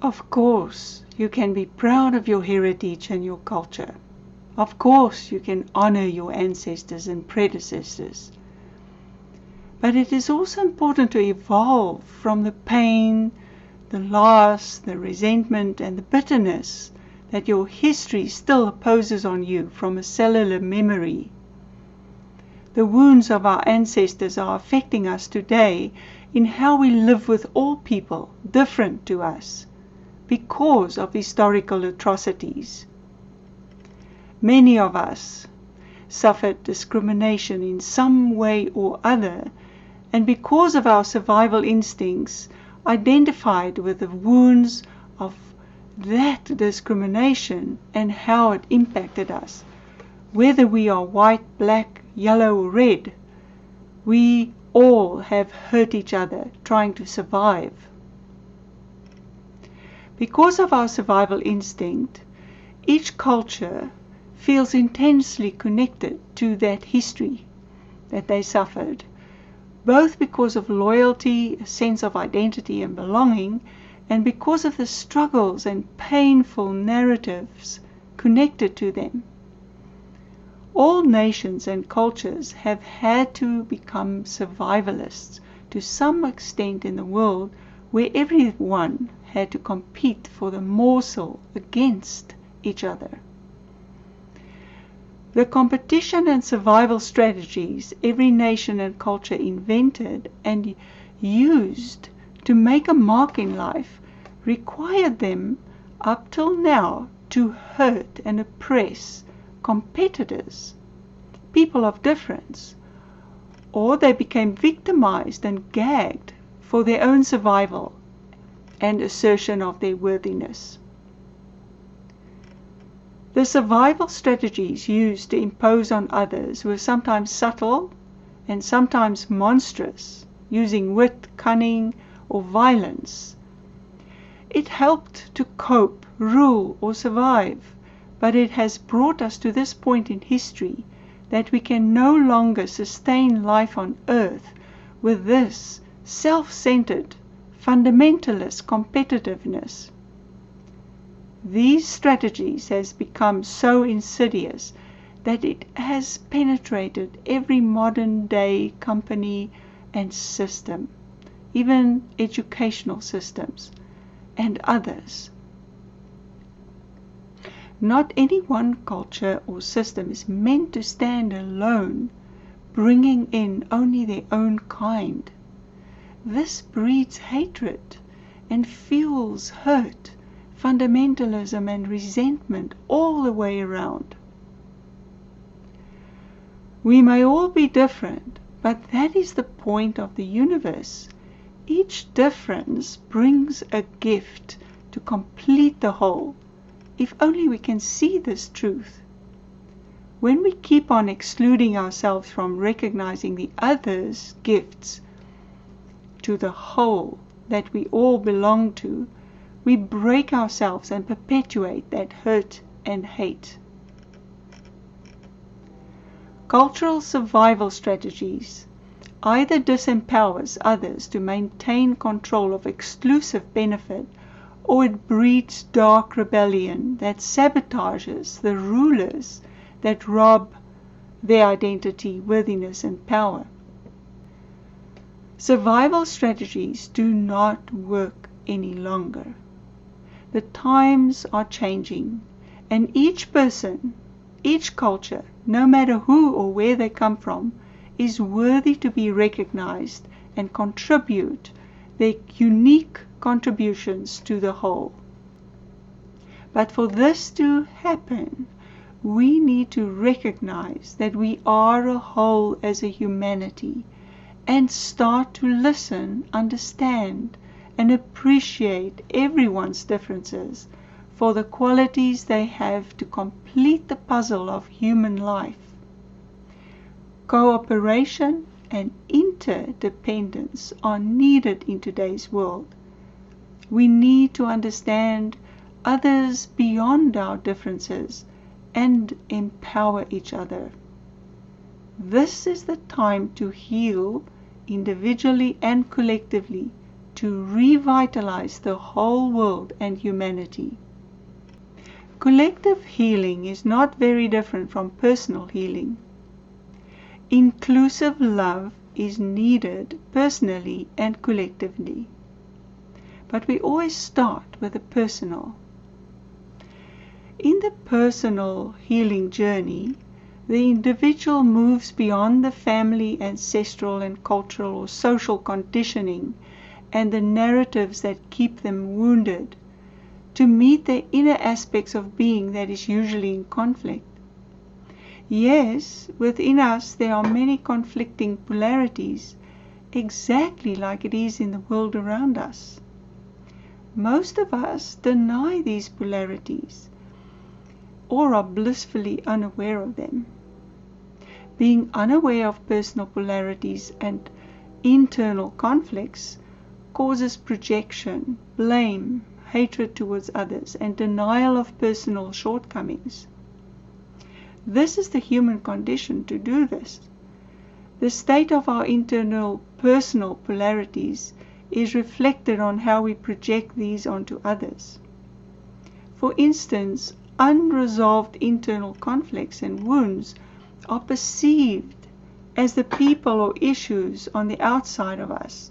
Of course, you can be proud of your heritage and your culture. Of course, you can honor your ancestors and predecessors. But it is also important to evolve from the pain, the loss, the resentment, and the bitterness that your history still imposes on you from a cellular memory. The wounds of our ancestors are affecting us today in how we live with all people different to us because of historical atrocities. Many of us suffered discrimination in some way or other, and because of our survival instincts, identified with the wounds of that discrimination and how it impacted us. Whether we are white, black, yellow or red, we all have hurt each other trying to survive. Because of our survival instinct, each culture feels intensely connected to that history that they suffered, both because of loyalty, a sense of identity and belonging, and because of the struggles and painful narratives connected to them. All nations and cultures have had to become survivalists to some extent in the world where everyone had to compete for the morsel against each other. The competition and survival strategies every nation and culture invented and used to make a mark in life required them up till now to hurt and oppress competitors, people of difference, or they became victimized and gagged for their own survival and assertion of their worthiness. The survival strategies used to impose on others were sometimes subtle and sometimes monstrous, using wit, cunning, or violence. It helped to cope, rule, or survive, but it has brought us to this point in history that we can no longer sustain life on earth with this self-centered, fundamentalist competitiveness. These strategies has become so insidious that it has penetrated every modern day company and system, even educational systems and others. Not any one culture or system is meant to stand alone, bringing in only their own kind. This breeds hatred and fuels hurt, fundamentalism and resentment all the way around. We may all be different, but that is the point of the universe. Each difference brings a gift to complete the whole, if only we can see this truth. When we keep on excluding ourselves from recognizing the other's gifts to the whole that we all belong to, we break ourselves and perpetuate that hurt and hate. Cultural survival strategies either disempowers others to maintain control of exclusive benefit, or it breeds dark rebellion that sabotages the rulers that rob their identity, worthiness, and power. Survival strategies do not work any longer. The times are changing, and each person, each culture, no matter who or where they come from, is worthy to be recognized and contribute their unique contributions to the whole. But for this to happen, we need to recognize that we are a whole as a humanity and start to listen, understand, and appreciate everyone's differences for the qualities they have to complete the puzzle of human life. Cooperation and interdependence are needed in today's world. We need to understand others beyond our differences and empower each other. This is the time to heal individually and collectively to revitalize the whole world and humanity. Collective healing is not very different from personal healing. Inclusive love is needed personally and collectively. But we always start with the personal. In the personal healing journey, the individual moves beyond the family, ancestral and cultural or social conditioning and the narratives that keep them wounded to meet the inner aspects of being that is usually in conflict. Yes, within us there are many conflicting polarities, exactly like it is in the world around us. Most of us deny these polarities or are blissfully unaware of them. Being unaware of personal polarities and internal conflicts causes projection, blame, hatred towards others, and denial of personal shortcomings. This is the human condition to do this. The state of our internal personal polarities is reflected on how we project these onto others. For instance, unresolved internal conflicts and wounds are perceived as the people or issues on the outside of us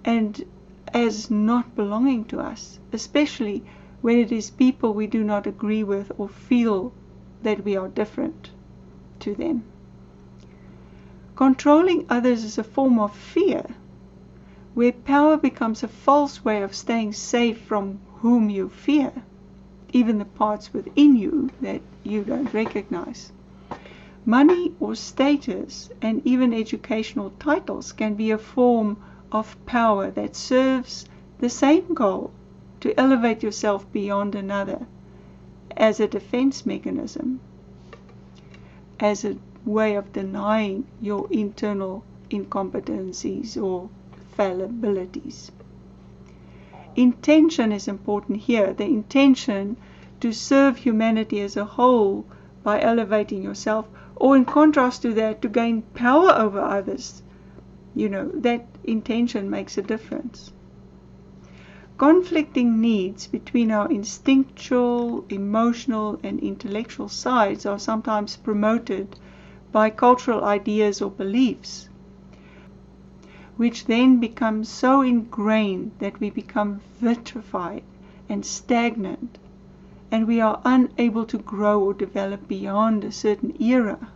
and as not belonging to us, especially when it is people we do not agree with or feel that we are different to them. Controlling others is a form of fear, where power becomes a false way of staying safe from whom you fear, even the parts within you that you don't recognize. Money or status and even educational titles can be a form of power that serves the same goal, to elevate yourself beyond another, as a defense mechanism, as a way of denying your internal incompetencies or fallibilities. Intention is important here. The intention to serve humanity as a whole by elevating yourself, or in contrast to that, to gain power over others. That intention makes a difference. Conflicting needs between our instinctual, emotional, and intellectual sides are sometimes promoted by cultural ideas or beliefs, which then become so ingrained that we become vitrified and stagnant, and we are unable to grow or develop beyond a certain era.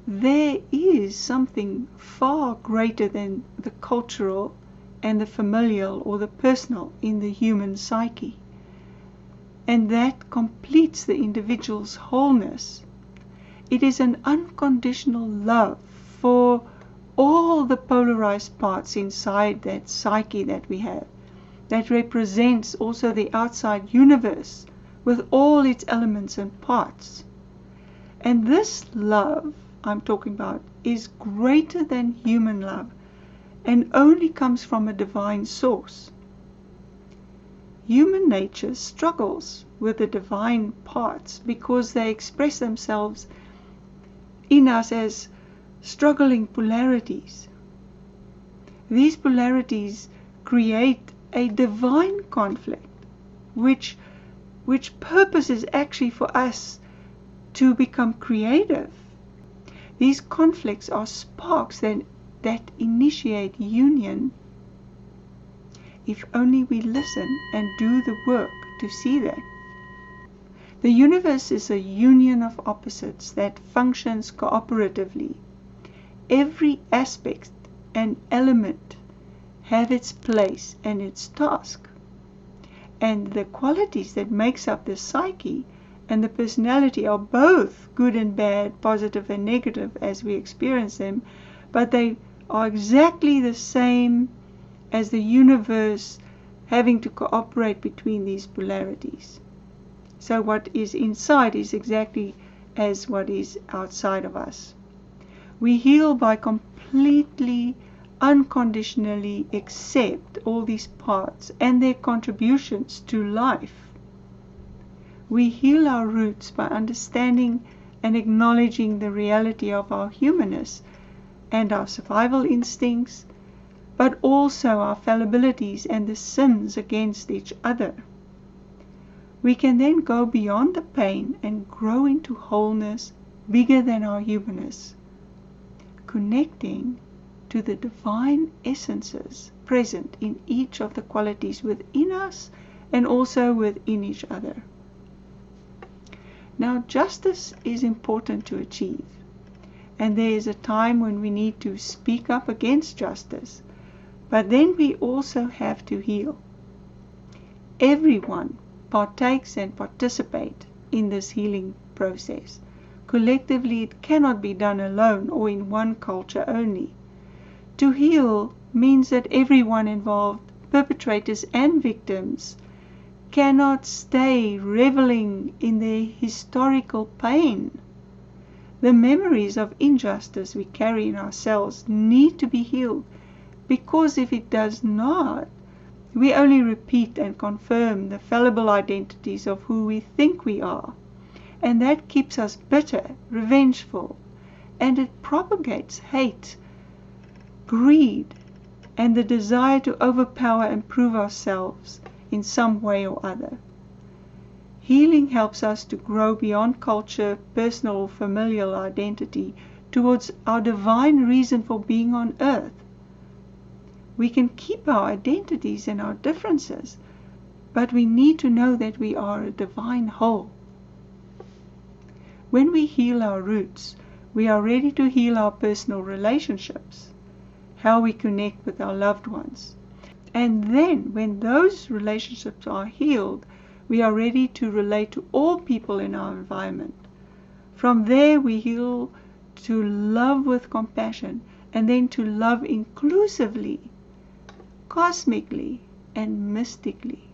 There is something far greater than the cultural and the familial or the personal in the human psyche, and that completes the individual's wholeness. It is an unconditional love for all the polarized parts inside that psyche that we have, that represents also the outside universe with all its elements and parts. And this love I'm talking about is greater than human love and only comes from a divine source. Human nature struggles with the divine parts because they express themselves in us as struggling polarities. These polarities create a divine conflict, which purpose is actually for us to become creative. These conflicts are sparks that initiate union, if only we listen and do the work to see that. The universe is a union of opposites that functions cooperatively. Every aspect and element have its place and its task. And the qualities that makes up the psyche and the personality are both good and bad, positive and negative as we experience them, but they are exactly the same as the universe having to cooperate between these polarities. So what is inside is exactly as what is outside of us. We heal by completely, unconditionally accept all these parts and their contributions to life. We heal our roots by understanding and acknowledging the reality of our humanness and our survival instincts, but also our fallibilities and the sins against each other. We can then go beyond the pain and grow into wholeness bigger than our humanness, connecting to the divine essences present in each of the qualities within us and also within each other. Now, justice is important to achieve, and there is a time when we need to speak up against justice, but then we also have to heal. Everyone partakes and participates in this healing process. Collectively, it cannot be done alone or in one culture only. To heal means that everyone involved, perpetrators and victims, cannot stay reveling in their historical pain. The memories of injustice we carry in ourselves need to be healed, because if it does not, we only repeat and confirm the fallible identities of who we think we are, and that keeps us bitter, revengeful, and it propagates hate, greed, and the desire to overpower and prove ourselves in some way or other. Healing helps us to grow beyond culture, personal or familial identity towards our divine reason for being on earth. We can keep our identities and our differences, but we need to know that we are a divine whole. When we heal our roots, we are ready to heal our personal relationships, how we connect with our loved ones. And then, when those relationships are healed, we are ready to relate to all people in our environment. From there, we heal to love with compassion, and then to love inclusively, cosmically, and mystically.